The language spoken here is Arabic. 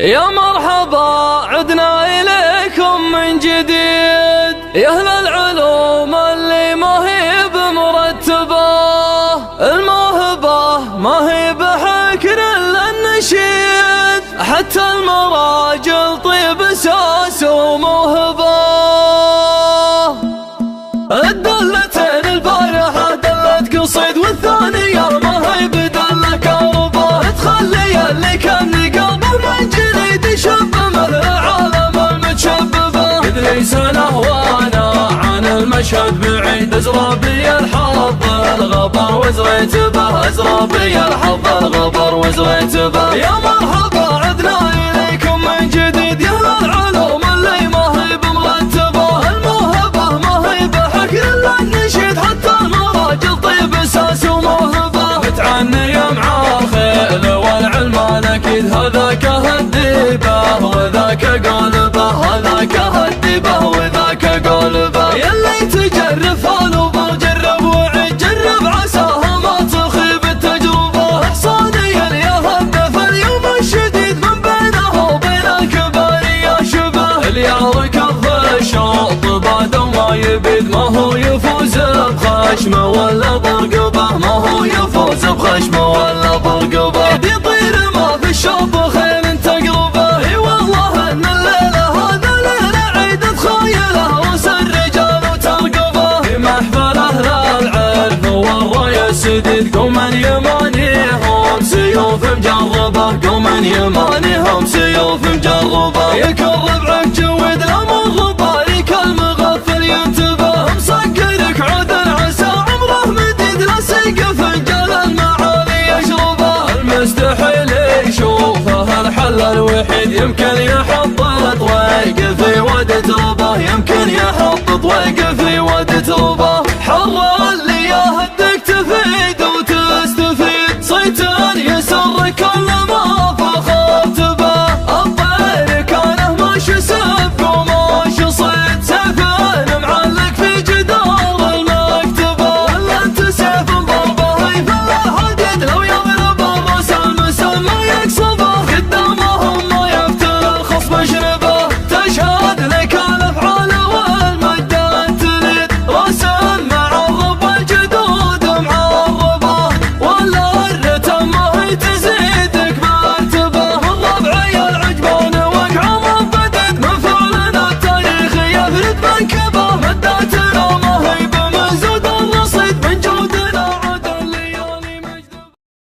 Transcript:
يا مرحبا عدنا إليكم من جديد يا أهل العلوم اللي ما هي بمرتبة، الموهبة ما هي بحكر إلا النشيد، حتى المراجل طيب أساس وموهبة. الدلتين البارحة دلت قصيد والثانية ما هي بدلة كربة، تخلي اللي كان قلبه من جديد يشب مثل عالم المتشببة. إذ ليس له وانا عن المشهد بعيد، ازرى بي الحظ الغبر وزريت به، ازرى بي الحظ الغبر وزريت به. يا مرحبا عدنا إليكم من جديد يا أهل العلوم اللي ما هي بمرتبة، الموهبة ما هي بحكر إلا النشيد، حتى المراجل طيب أساس وموهبة. متعني مع الخيل والعلم الأكيد، هذاك هديبه وذاك قلبه، هذاك هديبه وذاك قلبه. يلي تجرب فالوبه جرب وعد، جرب عساها ما تخيب التجربة. إحصاني اللي يهدف اليوم الشديد من بينه وبين الكبار يا شبه، اللي يركض في الشوط بعد ما يبيد، ما هو يفوز بخشمه ولا برقبه، ما هو يفوز بخشمه ولا برقبه. يطير ما في الشوط خيل تقربه، اي والله ان الليله هذا ليله عيد تخيله رؤوس الرجال وترقبه. في محفل اهل العلم والراي السديد، قوما يمانيهم سيوف مجربه، قوما يمانيهم سيوف مجربه. يكون ربعك جود الامر بارك المغفل ينتبه، مسكرك عود عسى عمره مديد لا سيقف فنجان المعالي يشربه. المستحيل يشوفه الحل الوحيد، يمكن يحط طويق في ود تربه، يمكن يحط طويق